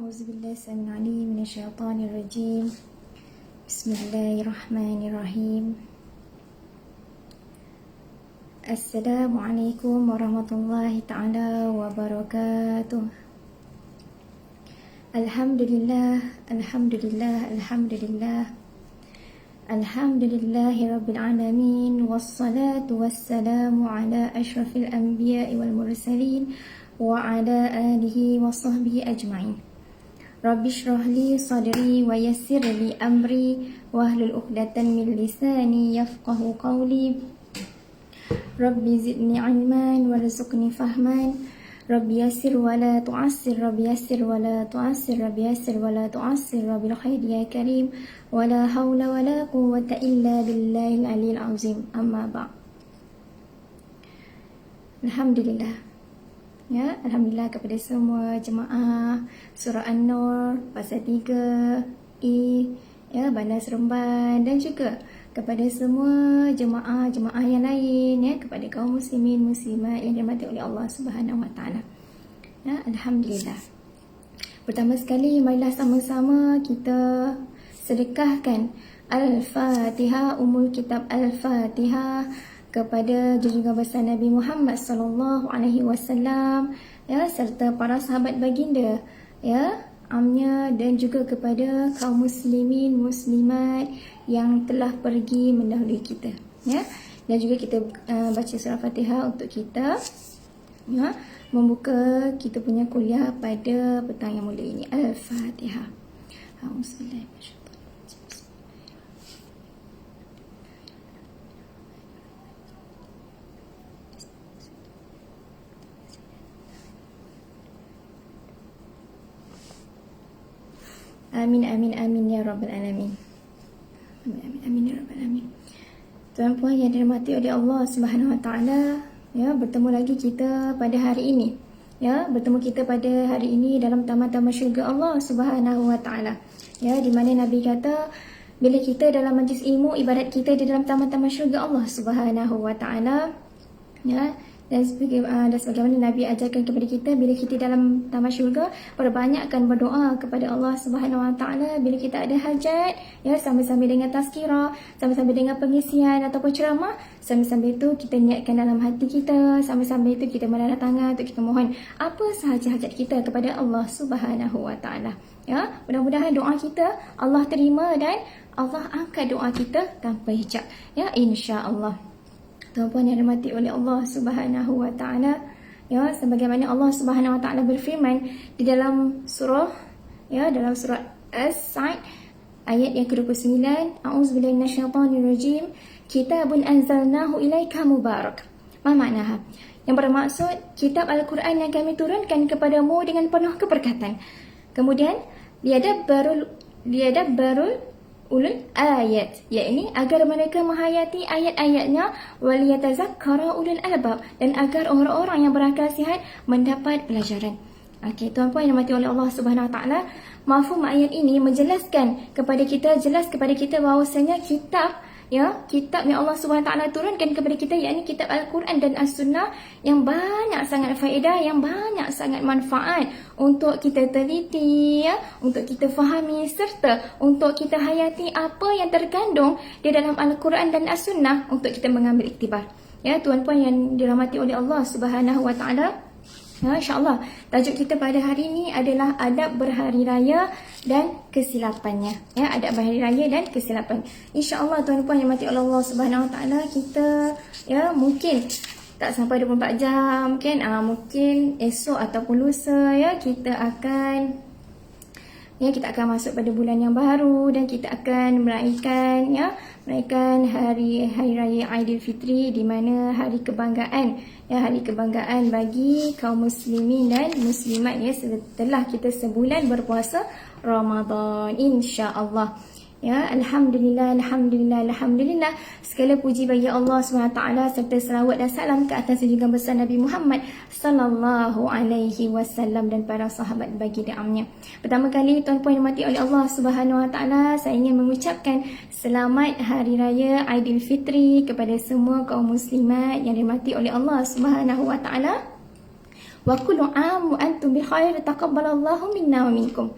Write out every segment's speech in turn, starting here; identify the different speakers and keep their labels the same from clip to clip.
Speaker 1: أعوذ بالله السميع العليم من الشيطان الرجيم. بسم الله الرحمن الرحيم. السلام عليكم ورحمة الله تعالى وبركاته. الحمد لله الحمد لله الحمد لله الحمد لله رب العالمين، والصلاة والسلام على أشرف الأنبياء والمرسلين وعلى آله وصحبه أجمعين. رب اشرح لي صدري ويسر لي أمري واحلل عقدة من لساني يفقه قولي. رب زدني علما وارزقني فهما. رب يسر ولا تعسر، رب يسر ولا تعسر، رب يسر ولا تعسر، رب الخير يا كريم، ولا حول ولا قوة إلا بالله العلي العظيم. أما بعد. Alhamdulillah. Ya, alhamdulillah kepada semua jemaah surah An-Nur pasal 3 ya, Bandar Seremban, dan juga kepada semua jemaah yang lain, ya, kepada kaum muslimin muslimat yang dirahmati oleh Allah Subhanahu wa taala. Ya, alhamdulillah. Pertama sekali, marilah sama-sama kita sedekahkan Al-Fatihah, Ummul Kitab Al-Fatihah kepada junjungan besar Nabi Muhammad sallallahu alaihi wasallam, ya, serta para sahabat baginda, ya, amnya, dan juga kepada kaum muslimin muslimat yang telah pergi mendahului kita, ya. Dan juga kita baca surah Fatihah untuk kita, ya, membuka kita punya kuliah pada petang yang mulia ini. Al-Fatihah. Auzubillahi. Amin amin amin ya rabbal alamin. Amin amin amin ya rabbal alamin. Tuan-puan yang dirahmati oleh Allah Subhanahu wa taala, ya, bertemu lagi kita pada hari ini. Ya, bertemu kita pada hari ini dalam taman-taman syurga Allah Subhanahu wa taala. Ya, di mana Nabi kata, bila kita dalam majlis ilmu, ibadat kita di dalam taman-taman syurga Allah Subhanahu wa taala. Ya, dan sebagaimana Nabi ajarkan kepada kita, bila kita dalam taman syurga, perbanyakkan berdoa kepada Allah Subhanahu wa taala bila kita ada hajat, ya, sambil-sambil dengan tazkirah, sambil-sambil dengan pengisian ataupun ceramah, sambil-sambil itu kita niatkan dalam hati kita, sambil-sambil itu kita mengangkat tangan untuk kita mohon apa sahaja hajat kita kepada Allah Subhanahu wa taala. Ya, mudah-mudahan doa kita Allah terima dan Allah angkat doa kita tanpa hijab, ya, insya-Allah. Tuan-puan yang dirahmati oleh Allah Subhanahu wa taala, ya, sebagaimana Allah Subhanahu wa taala berfirman di dalam surah, ya, dalam surah As-Saad ayat yang ke-29, a'udzubillahi minasyaitonirrajim, kitabun anzalnahu ilaika mubarak. Apa maknanya? Yang bermaksud kitab Al-Quran yang kami turunkan kepadamu dengan penuh keberkatan. Kemudian liyadabbarul ulul ayat, yakni agar mereka menghayati ayat-ayatnya, waliyatazakkara ulul albab, dan agar orang-orang yang berakal sihat mendapat pelajaran. Okey, tuan-puan yang dirahmati oleh Allah Subhanahu wa taala, mafhum ayat ini menjelaskan kepada kita, jelas kepada kita bahawasanya kitab, ya, kitab yang Allah Subhanahu wa taala turunkan kepada kita, yakni kitab Al-Quran dan As-Sunnah, yang banyak sangat faedah, yang banyak sangat manfaat untuk kita teliti, ya, untuk kita fahami, serta untuk kita hayati apa yang terkandung di dalam Al-Quran dan As-Sunnah untuk kita mengambil iktibar. Ya, tuan-puan yang dirahmati oleh Allah Subhanahu wa taala, ya, insya-Allah tajuk kita pada hari ini adalah adab berhari raya dan kesilapannya. Ya, adab berhari raya dan kesilapan. Insya-Allah tuan-puan yang dirahmati oleh Allah Subhanahu wa taala, kita, ya, mungkin tak sampai 24 jam kan, mungkin esok ataupun lusa, ya, kita akan masuk pada bulan yang baru, dan kita akan meraihkan hari raya Aidilfitri, di mana hari kebanggaan, ya, hari kebanggaan bagi kaum muslimin dan muslimat, ya, setelah kita sebulan berpuasa Ramadan, insya-Allah. Ya, alhamdulillah, alhamdulillah, alhamdulillah. Segala puji bagi Allah SWT, serta selawat dan salam ke atas junjungan besar Nabi Muhammad sallallahu alaihi wasallam dan para sahabat baginda amnya. Pertama kali, tuan-puan yang dirahmati oleh Allah Subhanahu wa taala, saya ingin mengucapkan selamat hari raya Aidilfitri kepada semua kaum muslimat yang dirahmati oleh Allah Subhanahu wa taala. Wa kullu 'am wa antum bi khair, taqabbalallahu minna wa minkum.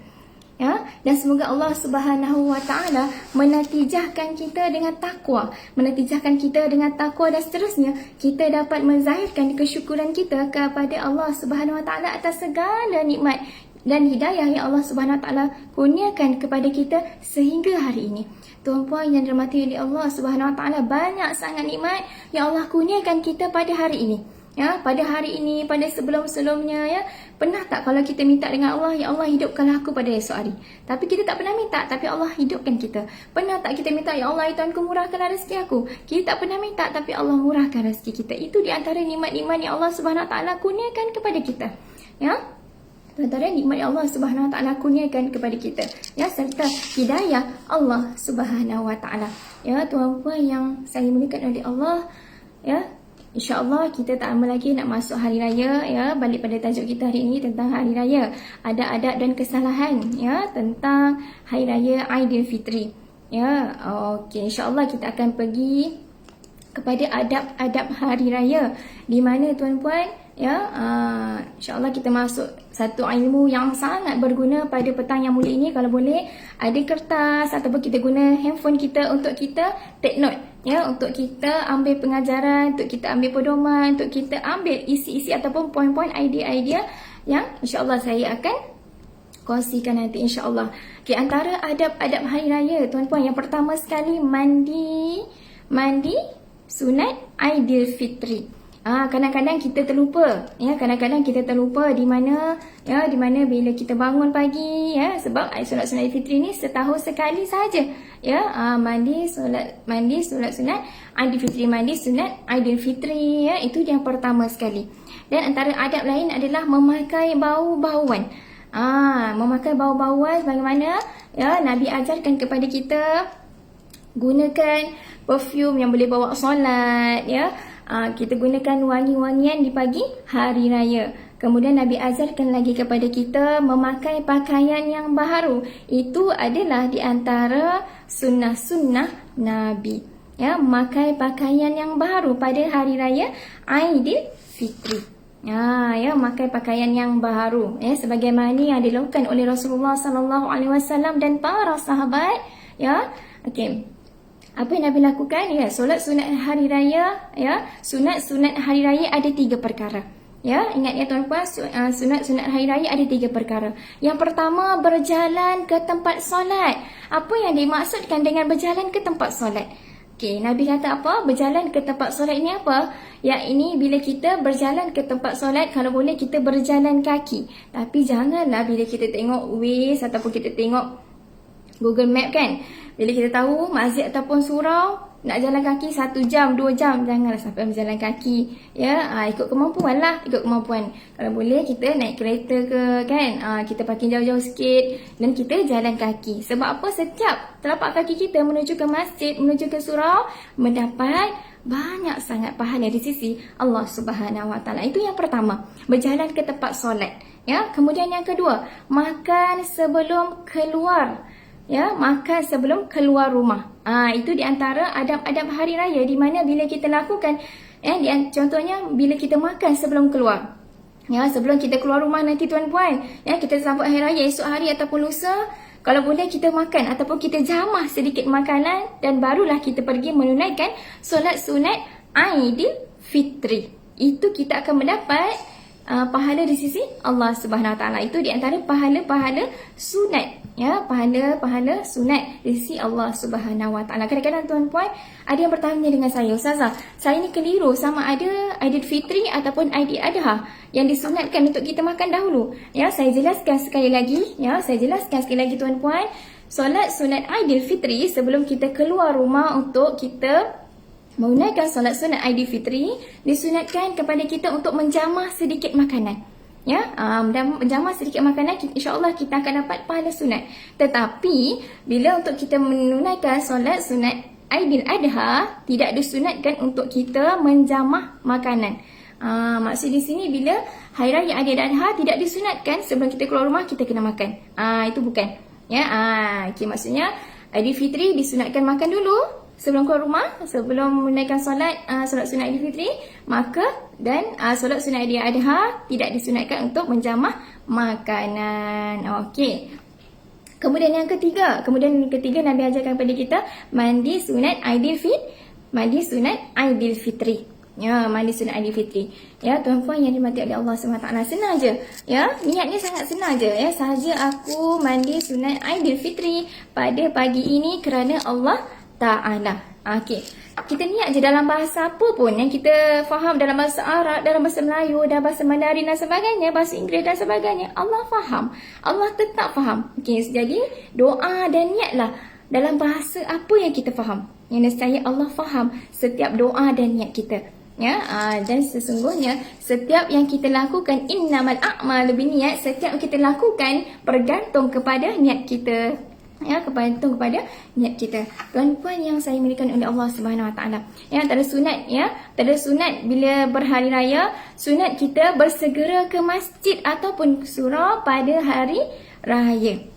Speaker 1: Ya, dan semoga Allah Subhanahu wa taala menatijahkan kita dengan takwa, menatijahkan kita dengan takwa, dan seterusnya kita dapat menzahirkan kesyukuran kita kepada Allah Subhanahu wa taala atas segala nikmat dan hidayah yang Allah Subhanahu wa taala kurniakan kepada kita sehingga hari ini. Tuan-puan yang dirahmati oleh Allah Subhanahu wa taala, banyak sangat nikmat yang Allah kurniakan kita pada hari ini. Ya, pada hari ini, pada sebelum-sebelumnya, ya. Pernah tak kalau kita minta dengan Allah, ya Allah hidupkanlah aku pada esok hari. Tapi kita tak pernah minta, tapi Allah hidupkan kita. Pernah tak kita minta, ya Allah Tuhanku murahkanlah rezeki aku. Kita tak pernah minta, tapi Allah murahkan rezeki kita. Itu di antara nikmat-nikmat yang Allah Subhanahu wa taala kurniakan kepada kita. Ya. Antara nikmat yang Allah Subhanahu wa taala kurniakan kepada kita, ya, serta hidayah Allah Subhanahu wa taala. Ya, tuan-puan yang saya muliakan oleh Allah, ya. InsyaAllah kita tak lama lagi nak masuk hari raya, ya. Balik pada tajuk kita hari ini tentang hari raya, adab-adab dan kesalahan, ya, tentang hari raya Aidilfitri. Ya, okey, insyaAllah kita akan pergi kepada adab-adab hari raya, di mana tuan-puan, ya, insyaAllah kita masuk satu ilmu yang sangat berguna pada petang yang mulia ini. Kalau boleh ada kertas ataupun kita guna handphone kita untuk kita take note, ya, untuk kita ambil pengajaran, untuk kita ambil pedoman, untuk kita ambil isi-isi ataupun poin-poin idea-idea yang insyaAllah saya akan kongsikan nanti insyaAllah. Okay, antara adab-adab hari raya, tuan-puan, yang pertama sekali mandi sunat Aidilfitri. Kadang-kadang kita terlupa, ya, kadang-kadang kita terlupa di mana, ya, di mana bila kita bangun pagi, ya, sebab solat Aidilfitri ni setahun sekali saja, ya. Mandi solat sunat Aidilfitri, mandi sunat Aidilfitri, ya, itu yang pertama sekali. Dan antara adab lain adalah memakai bau-bauan. Memakai bau-bauan bagaimana, ya, Nabi ajarkan kepada kita gunakan perfume yang boleh bawa solat, ya. Kita gunakan wangi-wangian di pagi hari raya. Kemudian Nabi ajarkan lagi kepada kita memakai pakaian yang baharu. Itu adalah di antara sunnah-sunnah Nabi, ya, memakai pakaian yang baharu pada hari raya Aidilfitri. Ya, memakai pakaian yang baharu, ya, sebagaimana yang dilakukan oleh Rasulullah sallallahu alaihi wasallam dan para sahabat, ya. Okey. Apa yang Nabi lakukan? Ya, solat sunat hari raya, ya. Sunat hari raya ada 3 perkara. Ya, ingat ya tuan-puan, sunat hari raya ada 3 perkara. Yang pertama, berjalan ke tempat solat. Apa yang dimaksudkan dengan berjalan ke tempat solat? Okey, Nabi kata apa? Berjalan ke tempat solat ini apa? Ya, ini bila kita berjalan ke tempat solat, kalau boleh kita berjalan kaki. Tapi janganlah bila kita tengok Waze ataupun kita tengok Google Map, kan, bila kita tahu masjid ataupun surau nak jalan kaki 1 jam, 2 jam, janganlah sampai berjalan kaki, ya. Ikut kemampuan lah, ikut kemampuan. Kalau boleh kita naik kereta ke, kan, kita parking jauh-jauh sikit dan kita jalan kaki. Sebab apa? Setiap telapak kaki kita menuju ke masjid, menuju ke surau, mendapat banyak sangat pahala di sisi Allah Subhanahu wa taala. Itu yang pertama, berjalan ke tempat solat, ya. Kemudian yang kedua, makan sebelum keluar, ya, makan sebelum keluar rumah. Itu di antara adab-adab hari raya di mana bila kita lakukan, ya, contohnya bila kita makan sebelum keluar, ya, sebelum kita keluar rumah nanti tuan-puan, ya, kita sambut hari raya esok hari ataupun lusa, kalau boleh kita makan ataupun kita jamah sedikit makanan dan barulah kita pergi menunaikan solat sunat Aidilfitri. Itu kita akan mendapat pahala di sisi Allah Subhanahu wa taala. Itu di antara pahala-pahala sunat, ya, pahala-pahala sunat di sisi Allah Subhanahu wa taala. Kadang-kadang tuan-puan ada yang bertanya dengan saya, Ustazah, saya ni keliru sama ada Aidilfitri ataupun Aidil Adha yang disunatkan untuk kita makan dahulu. Ya, saya jelaskan sekali lagi, tuan-puan, solat sunat Aidilfitri sebelum kita keluar rumah untuk kita menunaikan solat sunat Aidilfitri disunatkan kepada kita untuk menjamah sedikit makanan. Ya, menjamah sedikit makanan, insya-Allah kita akan dapat pahala sunat. Tetapi bila untuk kita menunaikan solat sunat Aidil Adha, tidak disunatkan untuk kita menjamah makanan. Maksud di sini bila hari raya Aidil Adha tidak disunatkan sebelum kita keluar rumah kita kena makan. Itu bukan. Ya, okay, maksudnya Aidilfitri disunatkan makan dulu sebelum keluar rumah, sebelum menunaikan solat sunat Aidilfitri, maka dan solat sunat Aidiladha tidak disunatkan untuk menjamah makanan. Okey. Kemudian yang ketiga Nabi ajarkan kepada kita mandi sunat Aidilfitri. Ya, mandi sunat Aidilfitri. Ya, tuan-puan yang dimati oleh Allah SWT, senang je. Ya, niatnya sangat senang je. Ya, sahaja aku mandi sunat Aidilfitri pada pagi ini kerana Allah Ta'ala. Okey. Kita niat je dalam bahasa apa pun yang kita faham, dalam bahasa Arab, dalam bahasa Melayu, dalam bahasa Mandarin dan sebagainya, bahasa Inggeris dan sebagainya. Allah faham. Allah tetap faham. Okey, jadi doa dan niatlah dalam bahasa apa yang kita faham. Yang nescaya Allah faham setiap doa dan niat kita. Ya, dan sesungguhnya setiap yang kita lakukan, innamal a'malu binniyat, setiap yang kita lakukan bergantung kepada niat kita. Ya, bergantung kepada niat kita. Tuan-puan yang saya muliakan oleh Allah Subhanahu Wa Taala. Ya, tak ada sunat, ya. Tak ada sunat bila berhari raya, sunat kita bersegera ke masjid ataupun surau pada hari raya.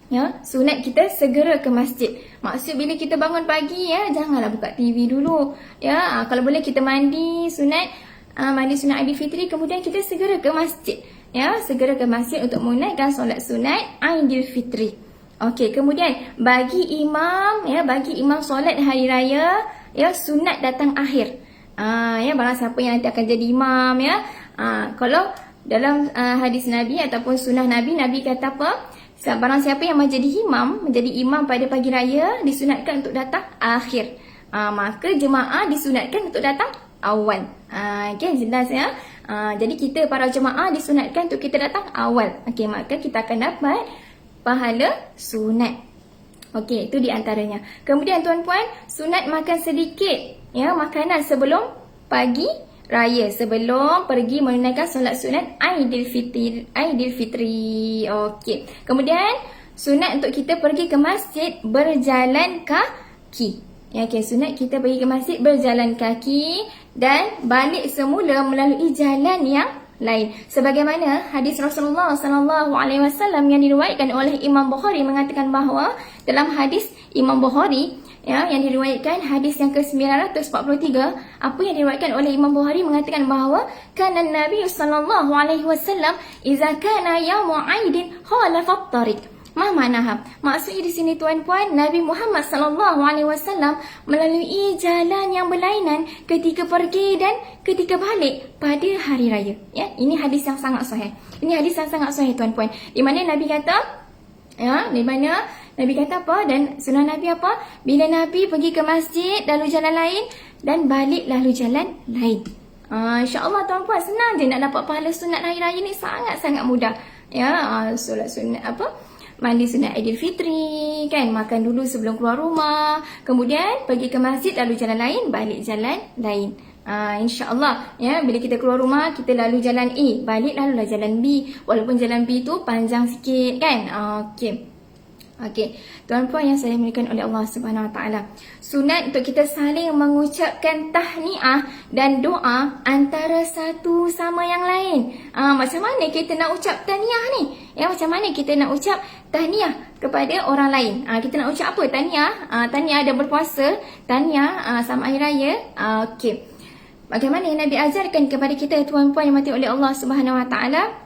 Speaker 1: Ya, sunat kita segera ke masjid. Maksud bila kita bangun pagi, ya, janganlah buka TV dulu. Ya, kalau boleh kita mandi sunat Aidilfitri, kemudian kita segera ke masjid. Ya, segera ke masjid untuk menunaikan solat sunat Aidilfitri. Okey, kemudian bagi imam solat hari raya, ya, sunat datang akhir. Ya, barang siapa yang nanti akan jadi imam, ya. Kalau dalam hadis Nabi ataupun sunnah Nabi kata apa? Barang siapa yang menjadi imam pada pagi raya disunatkan untuk datang akhir. Maka jemaah disunatkan untuk datang awal. Okay, jelas ya. Jadi kita para jemaah disunatkan untuk kita datang awal. Okay, maka kita akan dapat pahala sunat. Okey, itu di antaranya. Kemudian tuan-puan, sunat makan sedikit, ya, makanan sebelum pagi raya, sebelum pergi menunaikan solat sunat Aidilfitri. Okey. Kemudian sunat untuk kita pergi ke masjid berjalan kaki. Ya, okey, sunat kita pergi ke masjid berjalan kaki dan balik semula melalui jalan yang lain. Sebagaimana hadis Rasulullah SAW yang diriwayatkan oleh Imam Bukhari mengatakan bahawa dalam hadis Imam Bukhari, ya, yang diriwayatkan hadis yang ke-943, apa yang diriwayatkan oleh Imam Bukhari mengatakan bahawa kana Nabi SAW idza kana yaum Aidin khalafa at-tariq. Manaha? Maksudnya di sini tuan-puan, Nabi Muhammad SAW melalui jalan yang berlainan ketika pergi dan ketika balik pada hari raya. Ya, ini hadis yang sangat sahih. Ini hadis yang sangat sahih tuan-puan. Di mana Nabi kata, ya, di mana Nabi kata apa dan sunnah Nabi apa? Bila Nabi pergi ke masjid lalu jalan lain dan balik lalu jalan lain. InsyaAllah tuan-puan, senang je nak dapat pahala sunat hari raya ni, sangat-sangat mudah. Ya, solat sunat mandi sunat Aidilfitri, kan, makan dulu sebelum keluar rumah, kemudian pergi ke masjid lalu jalan lain, balik jalan lain. InsyaAllah, ya, bila kita keluar rumah kita lalu jalan A, balik lalulah jalan B, walaupun jalan B tu panjang sikit, kan. Okey. Okey, tuan-puan yang saya muliakan oleh Allah Subhanahu Wa Taala. Sunat untuk kita saling mengucapkan tahniah dan doa antara satu sama yang lain. Macam mana kita nak ucap tahniah ni? Ya, macam mana kita nak ucap tahniah kepada orang lain? Kita nak ucap apa? Tahniah. Tahniah ada berpuasa, tahniah sama hari raya. Okey. Bagaimana yang Nabi ajarkan kepada kita tuan-puan yang mati oleh Allah Subhanahu Wa Taala?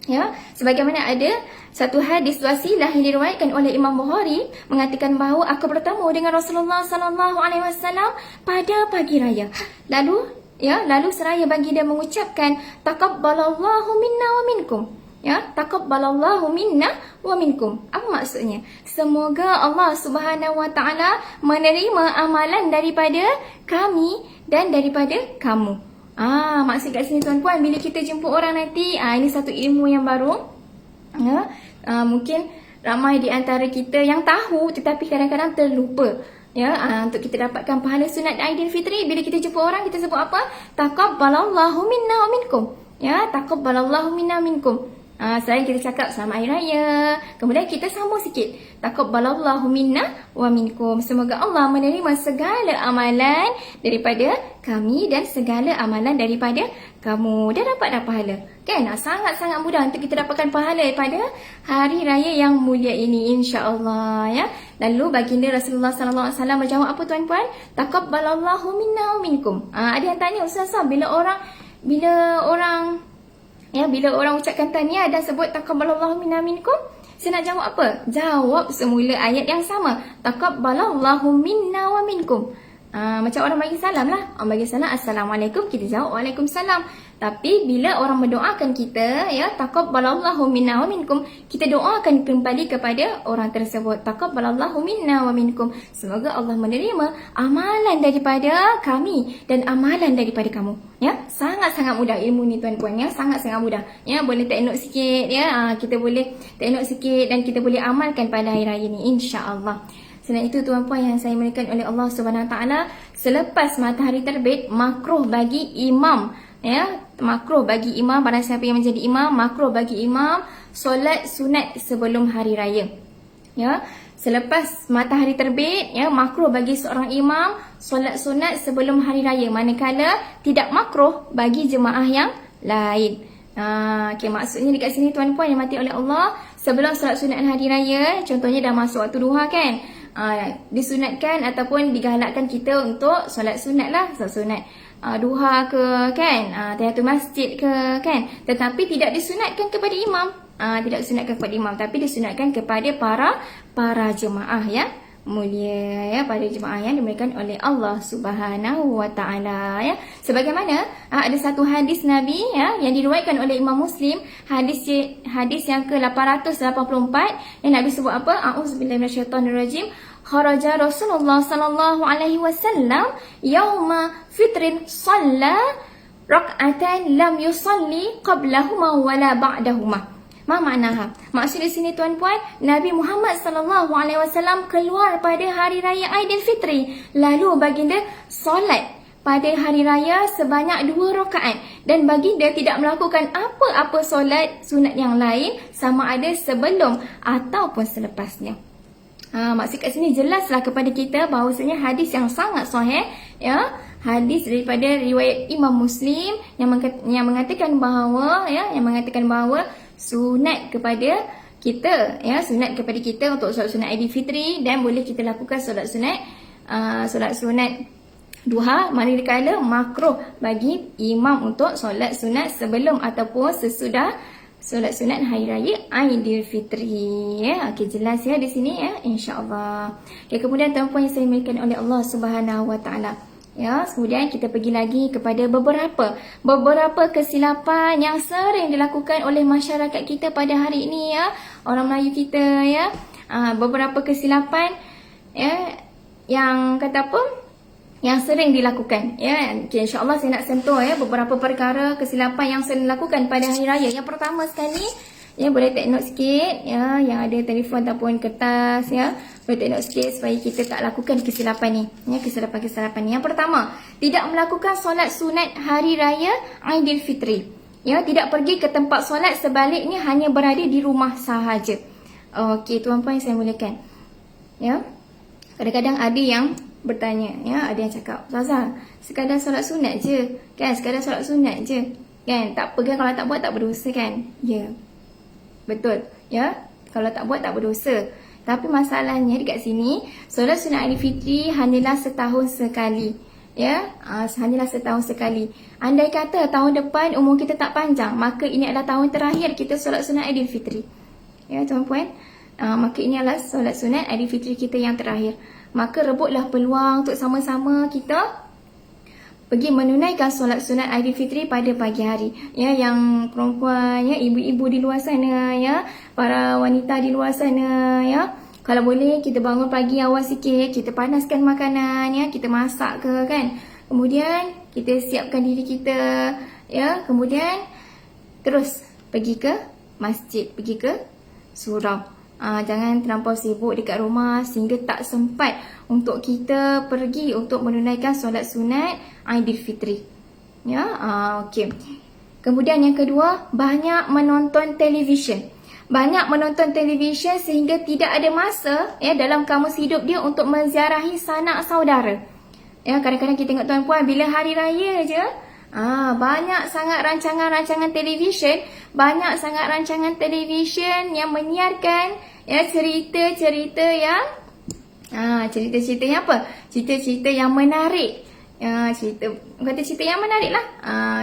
Speaker 1: Ya, sebagaimana ada satu hadis wasilah yang diriwayatkan oleh Imam Bukhari mengatakan bahawa aku bertemu dengan Rasulullah SAW pada pagi raya. Lalu seraya baginda mengucapkan taqabbalallahu minna wa minkum. Ya, taqabbalallahu minna wa minkum. Apa maksudnya? Semoga Allah Subhanahu Wa Taala menerima amalan daripada kami dan daripada kamu. Maksud kat sini tuan-puan, bila kita jumpa orang nanti, ini satu ilmu yang baru. Ya, mungkin ramai di antara kita yang tahu tetapi kadang-kadang terlupa. Ya, untuk kita dapatkan pahala sunat Aidilfitri, bila kita jumpa orang kita sebut apa? Taqabbalallahu minna wa minkum. Ya, taqabbalallahu minna minkum. Selain kita cakap selamat hari raya, kemudian kita sambung sikit, taqabbalallahu minna wa minkum. Semoga Allah menerima segala amalan daripada kami dan segala amalan daripada kamu dah dapat dah pahala. Kan? Sangat-sangat mudah untuk kita dapatkan pahala pada hari raya yang mulia ini, insya-Allah ya. Lalu baginda Rasulullah sallallahu alaihi wasallam menjawab apa tuan-puan? Taqabbalallahu minna wa minkum. Ada yang tanya, Ustaz, bila orang ucapkan tahniah dan sebut taqabbalallahu minna minkum, saya nak jawab apa? Jawab semula ayat yang sama. Taqabbalallahu minna wa minkum. Macam orang bagi salam lah. Orang bagi salam, Assalamualaikum, kita jawab Waalaikumsalam. Tapi bila orang mendoakan kita, ya, taqabbalallahu minna wa minkum, kita doakan kembali kepada orang tersebut. Taqabbalallahu minna wa minkum. Semoga Allah menerima amalan daripada kami dan amalan daripada kamu. Ya, sangat-sangat mudah ilmu ni tuan-puan ya, sangat-sangat mudah. Ya, boleh take note sikit ya. Kita boleh take note sikit dan kita boleh amalkan pada hari raya ni, insya-Allah. Selain itu tuan-puan yang saya muliakan oleh Allah Subhanahu Wa Taala, selepas matahari terbit makruh bagi imam, ya, makruh bagi imam, barang siapa yang menjadi imam, makruh bagi imam solat sunat sebelum hari raya. Ya, selepas matahari terbit, ya, makruh bagi seorang imam solat sunat sebelum hari raya, manakala tidak makruh bagi jemaah yang lain. Okay, maksudnya dekat sini tuan-puan yang mati oleh Allah, sebelum solat sunat hari raya, contohnya dah masuk waktu duha kan, disunatkan ataupun digalakkan kita untuk solat sunat lah, solat sunat duha ke kan, tahiyatul masjid ke kan, tetapi tidak disunatkan kepada imam, tidak disunatkan kepada imam, tapi disunatkan kepada para jemaah ya mulia ya, pada jemaah yang dimuliakan oleh Allah Subhanahu Wa Taala ya. Sebagaimana ada satu hadis Nabi ya yang diriwayatkan oleh Imam Muslim, hadis yang ke-884 yang Nabi sebut apa? A'udzubillahi minasyaitonirrajim. Kharaja Rasulullah sallallahu alaihi wasallam yauma fitrin shalla rak'atan lam yusalli qablahuma wala ba'dahuma. Ma maknaha? Maksud di sini tuan-puan, Nabi Muhammad sallallahu alaihi wasallam keluar pada hari raya Aidilfitri, lalu baginda solat pada hari raya sebanyak 2 rakaat dan baginda tidak melakukan apa-apa solat sunat yang lain sama ada sebelum ataupun selepasnya. Maksud kat sini jelaslah kepada kita bahawasanya hadis yang sangat sahih ya, hadis daripada riwayat Imam Muslim yang mengatakan bahawa ya, sunat kepada kita ya, sunat kepada kita untuk solat sunat Aidilfitri, dan boleh kita lakukan solat sunat duha manakala makruh bagi imam untuk solat sunat sebelum ataupun sesudah solat sunat hari raya Aidilfitri ya. Okey, jelas ya di sini ya, insya-Allah. Okey, kemudian tuan-puan yang saya muliakan oleh Allah Subhanahu Wa Taala. Ya, kemudian kita pergi lagi kepada beberapa kesilapan yang sering dilakukan oleh masyarakat kita pada hari ini ya, orang Melayu kita ya. Beberapa kesilapan ya yang kata apa? Yang sering dilakukan ya. Okay, insya-Allah saya nak sentuh ya beberapa perkara kesilapan yang sering dilakukan pada hari raya. Yang pertama sekali ya, boleh take note sikit ya, yang ada telefon ataupun kertas ya, boleh take note sikit supaya kita tak lakukan kesilapan ni ya, kesilapan ni. Yang pertama, tidak melakukan solat sunat hari raya Aidilfitri ya, tidak pergi ke tempat solat, sebaliknya hanya berada di rumah sahaja. Okey tuan-puan yang saya muliakan ya, kadang-kadang ada yang bertanya ya, ada yang cakap, Ustazah, sekadar solat sunat je kan, sekadar solat sunat je kan, tak apa kan, kalau tak buat tak berdosa kan? Ya, betul ya, kalau tak buat tak berdosa. Tapi masalahnya dekat sini, solat sunat Aidilfitri hanyalah setahun sekali ya, hanyalah setahun sekali. Andai kata tahun depan umur kita tak panjang, maka ini adalah tahun terakhir kita solat sunat Aidilfitri ya tuan-puan. Maka ini adalah solat sunat Aidilfitri kita yang terakhir. Maka rebutlah peluang untuk sama-sama kita pergi menunaikan solat sunat Aidilfitri pada pagi hari ya, yang perempuan ya, ibu-ibu di luar sana ya, para wanita di luar sana ya, kalau boleh kita bangun pagi awal sikit, kita panaskan makanan ya, kita masak ke kan, kemudian kita siapkan diri kita ya, kemudian terus pergi ke masjid, pergi ke surau. Jangan terlampau sibuk dekat rumah sehingga tak sempat untuk kita pergi untuk menunaikan solat sunat Aidilfitri ya. Okey. Kemudian yang kedua, banyak menonton televisyen. Banyak menonton televisyen sehingga tidak ada masa ya dalam kamus hidup dia untuk menziarahi sanak saudara. Ya, kadang-kadang kita tengok tuan-puan, bila hari raya je Banyak sangat rancangan-rancangan televisyen, banyak sangat rancangan televisyen yang menyiarkan ya cerita-cerita yang cerita-cerita yang apa? Cerita-cerita yang menarik. Kata cerita yang menarik lah.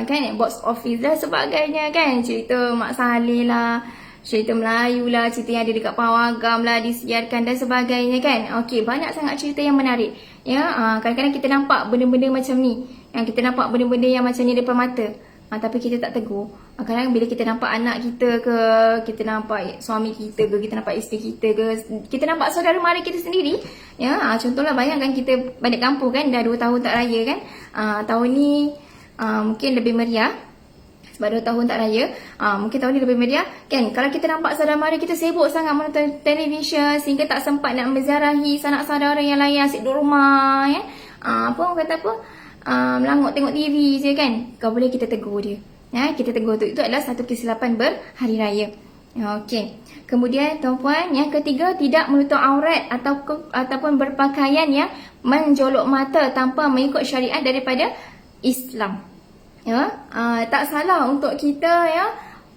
Speaker 1: Kan box office dan sebagainya kan. Cerita Mak Saleh lah, cerita Melayu lah, cerita yang ada dekat Pawagam lah disiarkan dan sebagainya kan. Okey, banyak sangat cerita yang menarik. Ya, kadang-kadang kita nampak benda-benda macam ni. Yang kita nampak benda-benda yang macam ni depan mata. Tapi kita tak tegur. Kadang-kadang bila kita nampak anak kita ke, kita nampak suami kita ke, kita nampak isteri kita ke, kita nampak saudara mara kita sendiri. Ya, contohlah bayangkan kita balik kampung kan, dah 2 tahun tak raya kan. Tahun ni mungkin lebih meriah. Sebab 2 tahun tak raya, mungkin tahun ni lebih meriah kan. Kalau kita nampak saudara mara kita sibuk sangat menonton televisyen sehingga tak sempat nak menziarahi sanak saudara yang lain asyik duduk rumah ya. Orang kata apa? Melangut tengok TV je kan. Kau boleh kita tegur dia. Ya, kita tegur tu. Itu adalah satu kesilapan berhari raya. Okey. Kemudian tuan-puan, yang ketiga, tidak menutup aurat ataupun berpakaian yang menjolok mata tanpa mengikut syariat daripada Islam. Ya, tak salah untuk kita ya,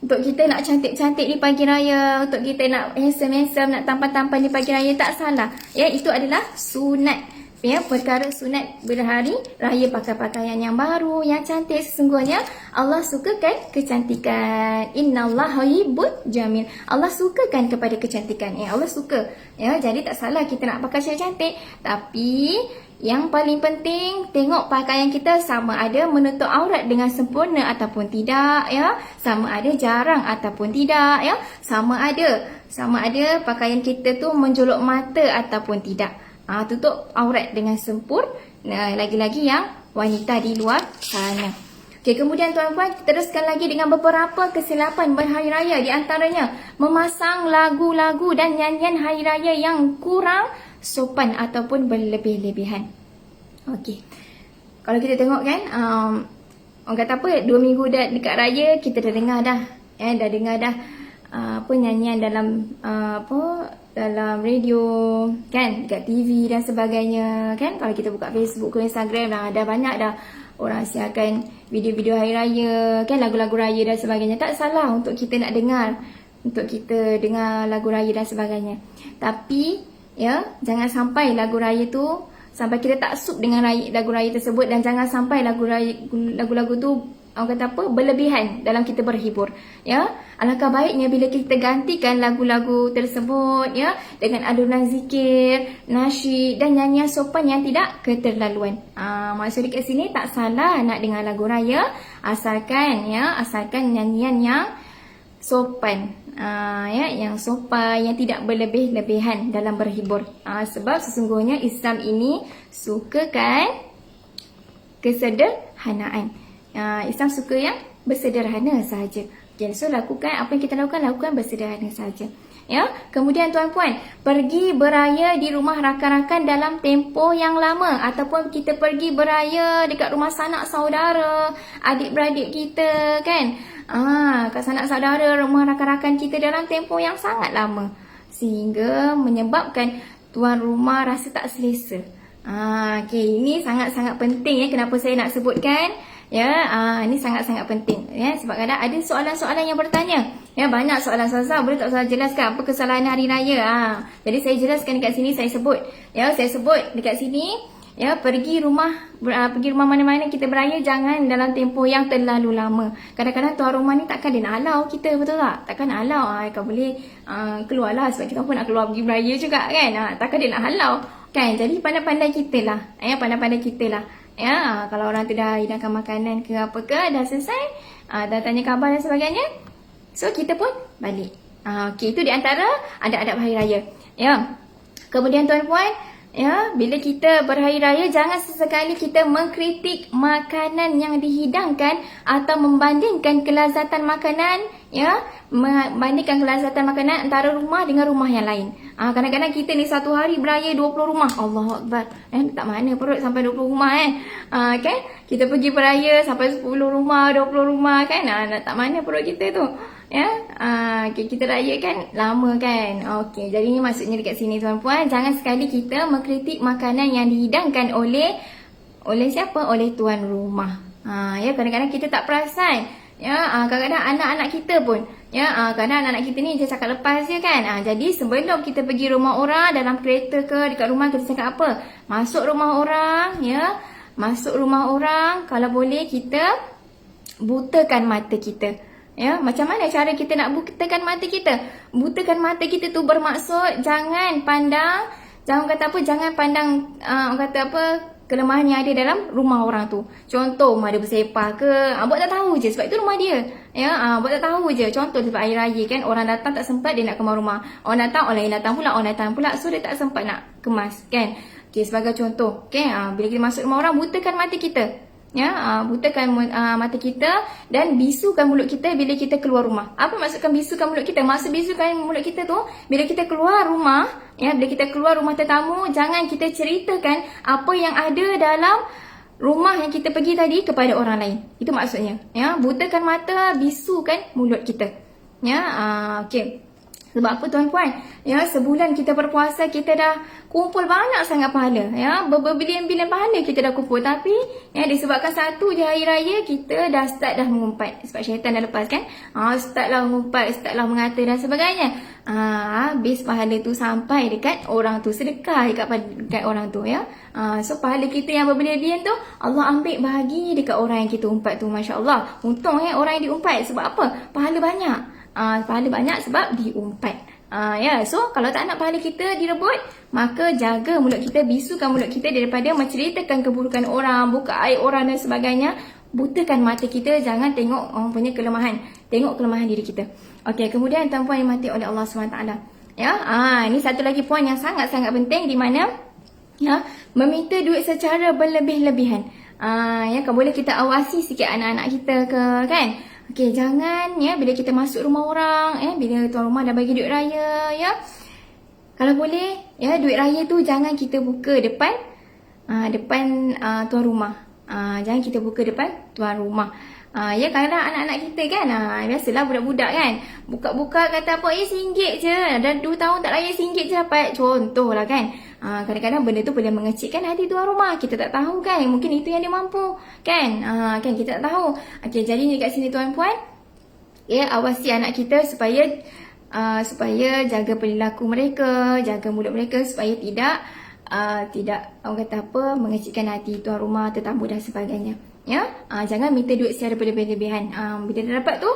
Speaker 1: untuk kita nak cantik-cantik di pagi raya, untuk kita nak handsome-handsome, nak tampan-tampan di pagi raya, tak salah. Ya, itu adalah sunat. Ya, perkara sunat berhari raya, pakai pakaian yang baru, yang cantik. Sesungguhnya Allah sukakan kecantikan. Innallaha yuhibbul jamil. Allah sukakan kepada kecantikan. Allah suka. Ya, jadi tak salah kita nak pakai cantik. Tapi yang paling penting, tengok pakaian kita sama ada menutup aurat dengan sempurna ataupun tidak ya. Sama ada jarang ataupun tidak ya. Sama ada pakaian kita tu menjolok mata ataupun tidak. Tutup aurat dengan sempurna, lagi-lagi yang wanita di luar sana. Okey, kemudian tuan-puan, teruskan lagi dengan beberapa kesilapan berhari raya. Di antaranya, memasang lagu-lagu dan nyanyian hari raya yang kurang sopan ataupun berlebih-lebihan. Okey, kalau kita tengok kan, orang kata apa, 2 minggu dah dekat raya, kita dah dengar dah. Dah dengar dah nyanyian dalam dalam radio kan, dekat TV dan sebagainya kan. Kalau kita buka Facebook ke Instagram dah banyak dah orang siarkan video-video hari raya kan, lagu-lagu raya dan sebagainya. Tak salah untuk kita nak dengar, untuk kita dengar lagu raya dan sebagainya. Tapi ya, jangan sampai lagu raya tu sampai kita tak sup dengan lagu raya tersebut, dan jangan sampai lagu-lagu tu orang kata apa, berlebihan dalam kita berhibur ya. Alangkah baiknya bila kita gantikan lagu-lagu tersebut ya dengan alunan zikir, nasyid dan nyanyian sopan yang tidak keterlaluan. Maksud dekat sini tak salah nak dengar lagu raya, asalkan nyanyian yang sopan. Yang sopan, yang tidak berlebih-lebihan dalam berhibur. Sebab sesungguhnya Islam ini sukakan kesederhanaan. Islam suka yang bersederhana sahaja. Okay, so lakukan apa yang kita lakukan bersederhana sahaja. Ya, kemudian tuan-puan, pergi beraya di rumah rakan-rakan dalam tempoh yang lama, ataupun kita pergi beraya dekat rumah sanak saudara, adik-beradik kita kan. Kat sanak saudara, rumah rakan-rakan kita dalam tempoh yang sangat lama, sehingga menyebabkan tuan rumah rasa tak selesa. Okay, ini sangat-sangat penting ya. Kenapa saya nak sebutkan? Ya, ini sangat-sangat penting ya, sebab kadang ada soalan-soalan yang bertanya. Ya, banyak soalan. Boleh tak saya jelaskan apa kesalahan hari raya? Jadi saya jelaskan dekat sini, saya sebut. Ya, saya sebut dekat sini ya, pergi rumah mana-mana kita beraya jangan dalam tempoh yang terlalu lama. Kadang-kadang tuan rumah ni takkan dia nak halau kita, betul tak? Takkan nak halau. Kau boleh keluarlah, sebab kita pun nak keluar pergi beraya juga kan. Takkan dia nak halau kan. Jadi pandai-pandai kita lah. Pandai-pandai kita lah. Ya, kalau orang tu dah hidangkan makanan ke apa ke, dah selesai, dah tanya khabar dan sebagainya, so kita pun balik. Okey, itu di antara adab-adab hari raya. Ya. Kemudian tuan-puan, ya, bila kita berhari raya, jangan sesekali kita mengkritik makanan yang dihidangkan atau membandingkan kelazatan makanan, ya, membandingkan kelazatan makanan antara rumah dengan rumah yang lain. Kadang-kadang kita ni satu hari beraya 20 rumah. Allahu Akbar. Tak mana perut sampai 20 rumah kan? Kita pergi beraya sampai 10 rumah, 20 rumah kan? Tak mana perut kita tu. Ya, kita raya kan lama kan. Okey, jadi ni maksudnya dekat sini tuan-puan, jangan sekali kita mengkritik makanan yang dihidangkan oleh siapa? Oleh tuan rumah. Ya, kadang-kadang kita tak perasan. Ya, kadang-kadang anak-anak kita pun, ya, kadang anak-anak kita ni je cakap lepas je kan. Jadi sebelum kita pergi rumah orang, dalam kereta ke dekat rumah, kita cakap apa? Masuk rumah orang, ya. Masuk rumah orang, kalau boleh kita butakan mata kita. Ya, macam mana cara kita nak butakan mata kita? Butakan mata kita tu bermaksud jangan pandang, jangan kata apa, jangan pandang orang kata apa, kelemahan yang ada dalam rumah orang tu. Contoh, rumah dia bersepah ke, buat tak tahu je sebab itu rumah dia. Ya, buat tak tahu je. Contoh sebab air raya kan, orang datang tak sempat dia nak kemas rumah. Orang datang, orang lain datang pula, orang datang pula, so dia tak sempat nak kemas kan. Okey, sebagai contoh, okey, bila kita masuk rumah orang, butakan mata kita. Ya, butakan mata kita dan bisukan mulut kita bila kita keluar rumah. Apa maksudkan bisukan mulut kita? Maksud bisukan mulut kita tu, bila kita keluar rumah, ya, bila kita keluar rumah tetamu, jangan kita ceritakan apa yang ada dalam rumah yang kita pergi tadi kepada orang lain. Itu maksudnya. Ya, butakan mata, bisukan mulut kita. Ya, okey. Sebab apa tuan-puan? Ya, sebulan kita berpuasa, kita dah kumpul banyak sangat pahala. Ya, berbilion-bilion pahala kita dah kumpul. Tapi, ya, disebabkan satu je hari raya, kita dah start dah mengumpat. Sebab syaitan dah lepas kan? Start lah mengumpat, start lah mengata dan sebagainya. Habis pahala tu sampai dekat orang tu. Sedekah dekat orang tu, ya. So, pahala kita yang berbilion-bilion tu, Allah ambil bahagi dekat orang yang kita umpat tu. Masya Allah. Untung orang yang diumpat. Sebab apa? Pahala banyak. Pahala banyak sebab diumpat. Ya, so kalau tak nak pahala kita direbut, maka jaga mulut kita, bisukan mulut kita daripada menceritakan keburukan orang, buka aib orang dan sebagainya. Butakan mata kita, jangan tengok orang punya kelemahan. Tengok kelemahan diri kita. Okey, kemudian tuan-puan yang mati oleh Allah SWT. Ya, ini satu lagi poin yang sangat-sangat penting di mana, ya, meminta duit secara berlebih-lebihan. Ya, kan boleh kita awasi sikit anak-anak kita ke, kan? Okey, jangan, ya, bila kita masuk rumah orang, bila tuan rumah dah bagi duit raya, ya, kalau boleh, ya, duit raya tu jangan kita buka depan tuan rumah. Jangan kita buka depan tuan rumah. Ya, kadang anak-anak kita kan, biasalah budak-budak kan, buka-buka kata apa, RM1 je, dah 2 tahun tak raya RM1 je dapat. Contoh lah kan. Kadang-kadang benda tu boleh mengecikkan hati tuan rumah. Kita tak tahu kan, mungkin itu yang dia mampu kan. Kan kita tak tahu. Okey, jadi dekat sini tuan-puan, ya, awasi anak kita supaya jaga perilaku mereka, jaga mulut mereka supaya tidak orang kata apa, mengecikkan hati tuan rumah, tetamu dan sebagainya. Ya, jangan minta duit secara berlebihan. Bila dah dapat tu,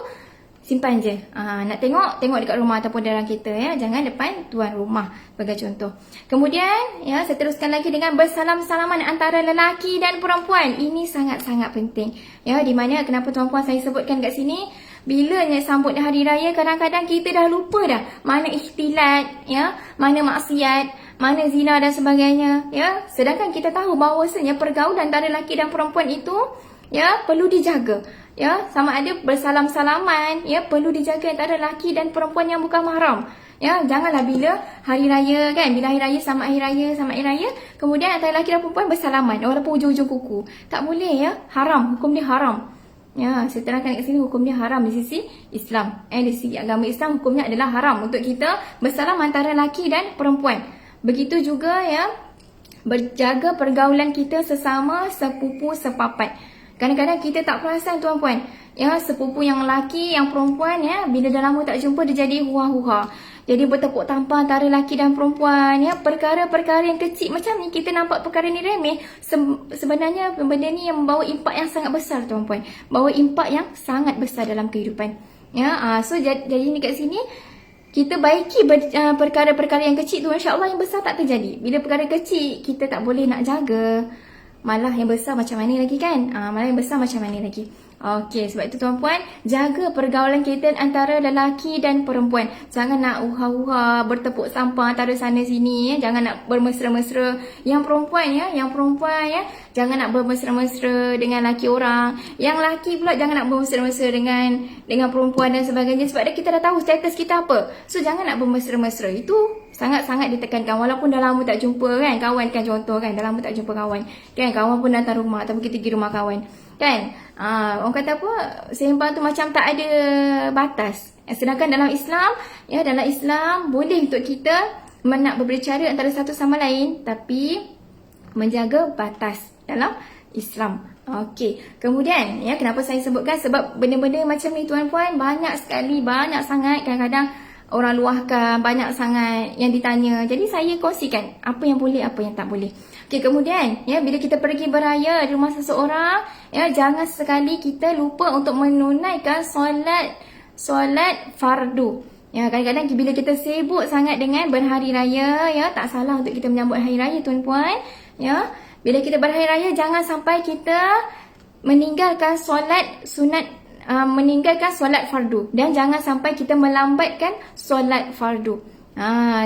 Speaker 1: simpan je. Nak tengok dekat rumah ataupun dalam kereta, ya. Jangan depan tuan rumah, sebagai contoh. Kemudian, ya, saya teruskan lagi dengan bersalam-salaman antara lelaki dan perempuan. Ini sangat-sangat penting. Ya, di mana kenapa tuan-puan saya sebutkan kat sini, bila sambut hari raya, kadang-kadang kita dah lupa dah mana ikhtilat, ya, mana maksiat, mana zina dan sebagainya, ya. Sedangkan kita tahu bahawasanya pergaulan antara lelaki dan perempuan itu, ya, perlu dijaga. Ya, sama ada bersalam-salaman, ya, perlu dijaga antara lelaki dan perempuan yang bukan mahram. Ya, janganlah bila hari raya kan, bila hari raya sama hari raya, kemudian antara lelaki dan perempuan bersalaman walaupun ujung-ujung kuku. Tak boleh, ya. Haram, hukum dia haram. Ya, saya terangkan kat sini hukum dia haram di sisi Islam. Di sisi agama Islam, hukumnya adalah haram untuk kita bersalam antara lelaki dan perempuan. Begitu juga, ya, berjaga pergaulan kita sesama sepupu sepapat. Kadang-kadang kita tak perasan tuan-puan, ya, sepupu yang lelaki, yang perempuan, ya, bila dah lama tak jumpa dia jadi huha-huha. Jadi bertepuk tampar antara lelaki dan perempuan, ya, perkara-perkara yang kecil macam ni kita nampak perkara ni remeh, sebenarnya benda ni yang membawa impak yang sangat besar tuan-puan. Bawa impak yang sangat besar dalam kehidupan. Ya, so jadi ni kat sini kita baiki perkara-perkara yang kecil tu, insya-Allah yang besar tak terjadi. Bila perkara kecil kita tak boleh nak jaga, malah yang besar macam mana lagi kan? Malah yang besar macam mana lagi? Okey, sebab itu tuan-puan, jaga pergaulan kita antara lelaki dan perempuan. Jangan nak uha-uha, bertepuk sampah antara sana sini, ya. Jangan nak bermesra-mesra. Yang perempuan, ya, jangan nak bermesra-mesra dengan lelaki orang. Yang lelaki pula jangan nak bermesra-mesra dengan perempuan dan sebagainya. Sebab kita dah tahu status kita apa. So jangan nak bermesra-mesra. Itu sangat-sangat ditekankan. Walaupun dah lama tak jumpa kan, kawan kan, contoh kan, dah lama tak jumpa kawan kan, kawan pun datang rumah ataupun kita pergi rumah kawan kan, orang kata apa, sembang tu macam tak ada batas. Sedangkan dalam Islam, ya, dalam Islam boleh untuk kita nak berbicara antara satu sama lain, tapi menjaga batas dalam Islam. Okey, kemudian ya kenapa saya sebutkan, sebab benda-benda macam ni tuan-puan banyak sekali, banyak sangat, kadang-kadang orang luahkan, banyak sangat yang ditanya. Jadi saya kongsikan apa yang boleh, apa yang tak boleh. Okey, kemudian ya bila kita pergi beraya di rumah seseorang, ya jangan sekali kita lupa untuk menunaikan solat fardu. Ya, kadang-kadang bila kita sibuk sangat dengan berhari raya, ya tak salah untuk kita menyambut hari raya tuan-puan. Ya, bila kita berhari raya jangan sampai kita meninggalkan solat sunat, meninggalkan solat fardu, dan jangan sampai kita melambatkan solat fardu.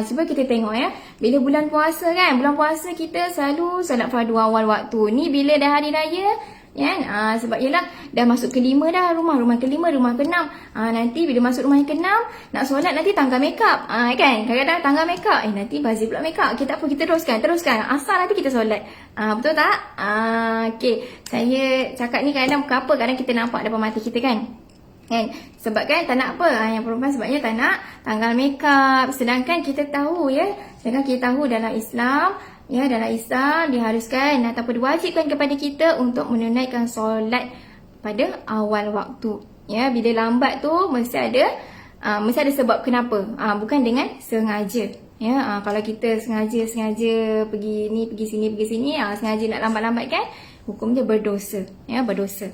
Speaker 1: Cuba kita tengok ya. Bila bulan puasa kan, bulan puasa kita selalu solat fardu awal waktu. Ni bila dah hari raya, kan? Sebab yelah dah masuk ke-5 dah, rumah ke-5, rumah ke-6. Nanti bila masuk rumah yang ke-6, nak solat nanti tanggal makeup. Kan? Kadang-kadang tanggal makeup, nanti bazir pula makeup. Kita apa, kita teruskan. Asal nanti kita solat. Betul tak? Okey. Saya cakap ni kadang kita nampak depan mata kita kan? Kan? Sebab kan tak nak apa, yang perempuan sebabnya tak nak tanggal makeup. Sedangkan kita tahu dalam Islam, ya, dalam Islam diharuskan ataupun diwajibkan kepada kita untuk menunaikan solat pada awal waktu. Ya, bila lambat tu mesti ada sebab kenapa. Bukan dengan sengaja. Ya, kalau kita sengaja pergi sini, sengaja nak lambat-lambatkan, hukum dia berdosa. Ya, berdosa.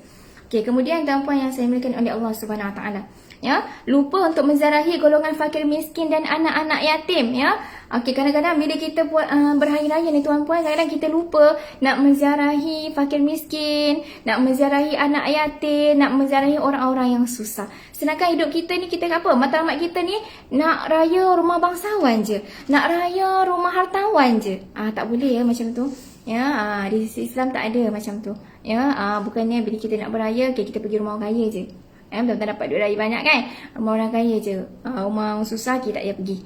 Speaker 1: Okey, kemudian tuan-puan yang saya muliakan oleh Allah Subhanahu Wa Taala. Ya, lupa untuk menziarahi golongan fakir miskin dan anak-anak yatim, ya. Okey, kadang-kadang bila kita buat berhari raya ni tuan-puan, kadang-kadang kita lupa nak menziarahi fakir miskin, nak menziarahi anak yatim, nak menziarahi orang-orang yang susah. Sedangkan hidup kita ni, kita apa? Matlamat kita ni nak raya rumah bangsawan je, nak raya rumah hartawan je. Tak boleh ya macam tu. Ya, di sisi Islam tak ada macam tu. Ya, bukannya bila kita nak beraya, kita pergi rumah orang kaya je. Betul-betul dapat duit raya banyak kan? Rumah orang kaya je. Rumah orang susah kita tak payah pergi.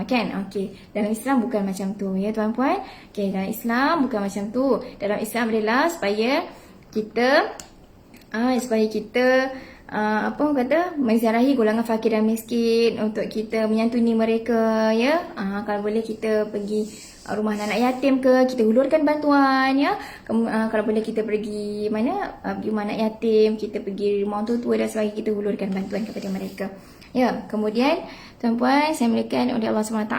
Speaker 1: Kan? Okey. Dalam Islam bukan macam tu ya tuan-puan. Okey, dalam Islam bukan macam tu. Dalam Islam adalah supaya kita menziarahi golongan fakir dan miskin, untuk kita menyantuni mereka ya. Kalau boleh kita pergi rumah anak yatim ke, kita hulurkan bantuan ya. Kalau boleh kita pergi pergi rumah anak yatim, kita pergi rumah orang tua dan sebagainya, kita hulurkan bantuan kepada mereka. Ya, kemudian tuan-puan saya muliakan oleh Allah SWT.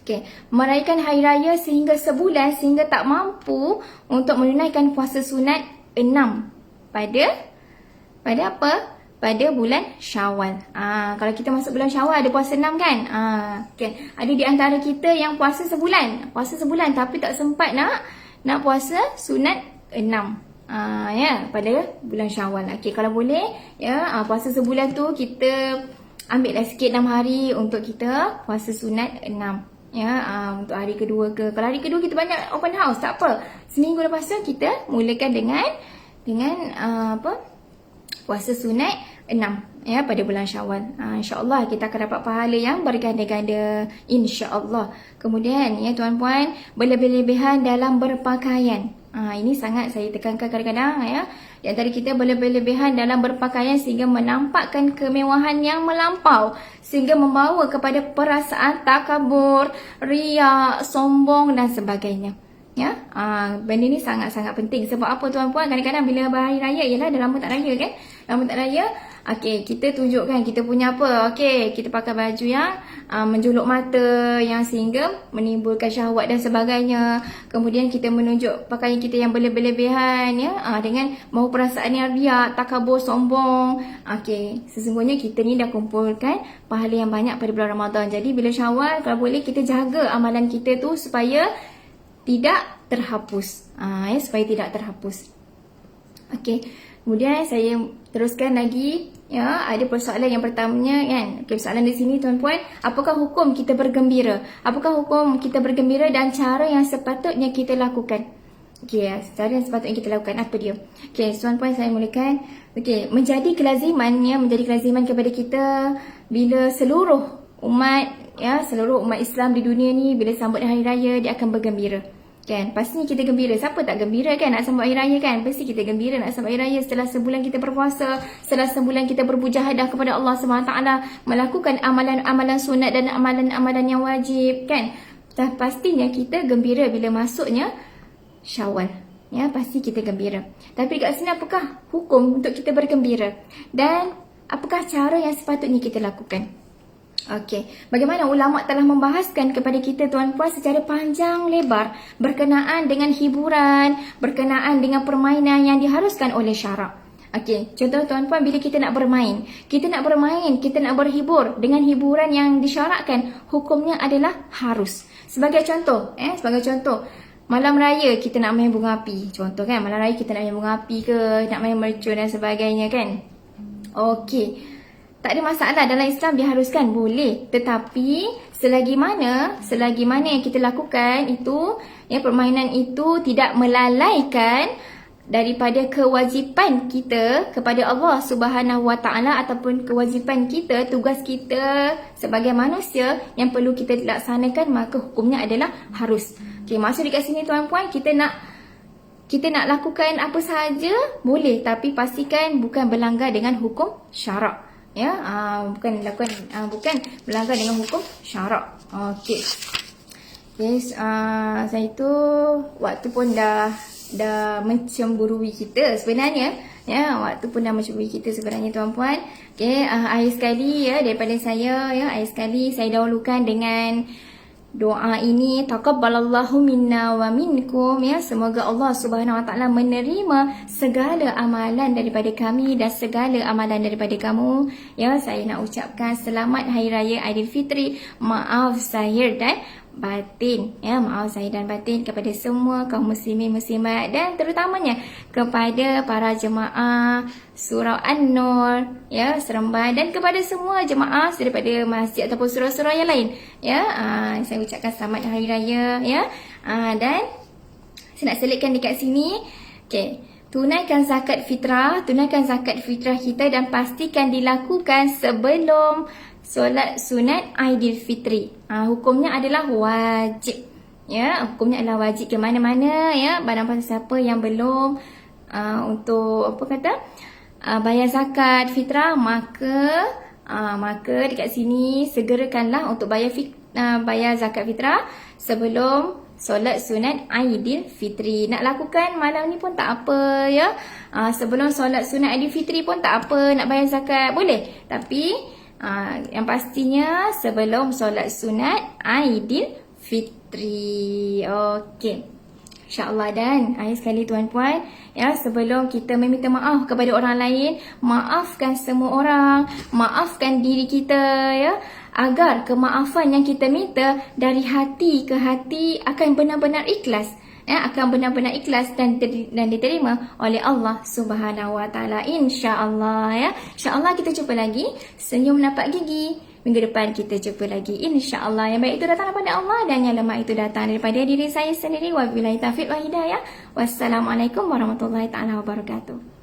Speaker 1: Okey, merayakan hari raya sehingga sebulan sehingga tak mampu untuk menunaikan puasa sunat 6 pada apa? Pada bulan Syawal. Kalau kita masuk bulan Syawal ada puasa 6 kan? Kan? Ada di antara kita yang puasa sebulan tapi tak sempat nak puasa sunat 6. Ya, pada bulan Syawal. Okey, kalau boleh ya, puasa sebulan tu kita ambil lah sikit 6 hari untuk kita puasa sunat 6. Ya, untuk hari kedua ke. Kalau hari kedua kita banyak open house, tak apa. Seminggu lepas tu kita mulakan dengan puasa sunat 6 ya pada bulan Syawal. InsyaAllah kita akan dapat pahala yang berganda-ganda, insyaAllah. Kemudian ya tuan-puan, berlebih-lebihan dalam berpakaian. Ini sangat saya tekankan kadang-kadang ya. Di antara kita berlebih-lebihan dalam berpakaian sehingga menampakkan kemewahan yang melampau, sehingga membawa kepada perasaan takabur, riak, sombong dan sebagainya. Ya, benda ni sangat-sangat penting. Sebab apa tuan-puan, kadang-kadang bila berhari raya, ialah dah lama tak raya kan? Lama tak raya, okey, kita tunjukkan kita punya apa? Okey, kita pakai baju yang menjolok mata, yang sehingga menimbulkan syahwat dan sebagainya. Kemudian kita menunjuk pakaian kita yang berlebihan ya, dengan mahu perasaan yang riak, takabur, sombong. Okey, sesungguhnya kita ni dah kumpulkan pahala yang banyak pada bulan Ramadan. Jadi bila Syawal, kalau boleh kita jaga amalan kita tu supaya tidak terhapus. Supaya tidak terhapus. Okey. Kemudian saya teruskan lagi ya, ada persoalan yang pertamanya kan. Persoalan di sini tuan-puan, apakah hukum kita bergembira? Apakah hukum kita bergembira dan cara yang sepatutnya kita lakukan? Okey, cara yang sepatutnya kita lakukan apa dia? Okey, tuan-puan saya mulakan. Okey, menjadi kelaziman kepada kita bila seluruh umat Islam di dunia ni bila sambut hari raya dia akan bergembira. Kan, pastinya kita gembira. Siapa tak gembira kan nak sambut hari raya kan? Pasti kita gembira nak sambut hari raya setelah sebulan kita berpuasa, setelah sebulan kita bermujahadah kepada Allah SWT, melakukan amalan-amalan sunat dan amalan-amalan yang wajib kan? Dan pastinya kita gembira bila masuknya Syawal. ya pasti kita gembira. Tapi dekat sini apakah hukum untuk kita bergembira? Dan apakah cara yang sepatutnya kita lakukan? Okey, bagaimana ulama telah membahaskan kepada kita tuan-puan secara panjang lebar berkenaan dengan hiburan, berkenaan dengan permainan yang diharuskan oleh syarak. Okey, contoh tuan-puan, bila kita nak bermain, kita nak berhibur dengan hiburan yang disyarakkan, hukumnya adalah harus. Sebagai contoh, malam raya kita nak main bunga api. Contoh kan, malam raya kita nak main bunga api ke, nak main mercun dan sebagainya kan. Okey. Tak ada masalah, dalam Islam diharuskan, boleh. Tetapi selagi mana yang kita lakukan itu, ya, permainan itu tidak melalaikan daripada kewajipan kita kepada Allah Subhanahu Wa Taala ataupun kewajipan kita, tugas kita sebagai manusia yang perlu kita laksanakan, maka hukumnya adalah harus. Okey, maksud dekat sini tuan-puan, kita nak lakukan apa sahaja boleh, tapi pastikan bukan berlanggar dengan hukum syarak. Ya, bukan berlanggar dengan hukum syarak. Okey. Yes, saya tu waktu pun dah mencemburui kita sebenarnya. Ya, waktu pun dah mencemburui kita sebenarnya tuan-puan. Okey, akhir sekali ya daripada saya, ya, akhir sekali saya dahulukan dengan doa ini, taqabbalallahu minna wa minkum, ya, semoga Allah Subhanahu Wa Taala menerima segala amalan daripada kami dan segala amalan daripada kamu. Ya, saya nak ucapkan selamat Hari Raya Aidilfitri. Maaf zahir dan batin, ya, maaf zahir dan batin kepada semua kaum muslimin muslimat dan terutamanya kepada para jemaah Surau An-Nur, ya, Seremban, dan kepada semua jemaah daripada masjid ataupun surau-surau yang lain, ya. Saya ucapkan selamat Hari Raya, ya. Dan saya nak selitkan dekat sini. Okey, tunaikan zakat fitrah kita dan pastikan dilakukan sebelum solat sunat Aidilfitri. Hukumnya adalah wajib. Ya, hukumnya adalah wajib ke mana-mana, ya. Barang siapa yang belum bayar zakat fitrah, maka dekat sini segerakanlah untuk bayar zakat fitrah sebelum solat sunat Aidilfitri. Nak lakukan malam ni pun tak apa, ya. Sebelum solat sunat Aidilfitri pun tak apa, nak bayar zakat boleh. Tapi yang pastinya sebelum solat sunat Aidilfitri. Okey, InsyaAllah. Dan akhir sekali tuan-puan, ya, sebelum kita meminta maaf kepada orang lain, maafkan semua orang, maafkan diri kita, ya, agar kemaafan yang kita minta dari hati ke hati akan benar-benar ikhlas, ya, akan benar-benar ikhlas dan diterima oleh Allah Subhanahu Wa Taala, insya-Allah, ya. Insya-Allah kita jumpa lagi Senyum Napak Gigi. Minggu depan kita jumpa lagi, insya-Allah. Yang baik itu datang daripada Allah dan yang lemah itu datang daripada diri saya sendiri. Wabillahi taufiq wal hidayah. Wassalamualaikum warahmatullahi taala wabarakatuh.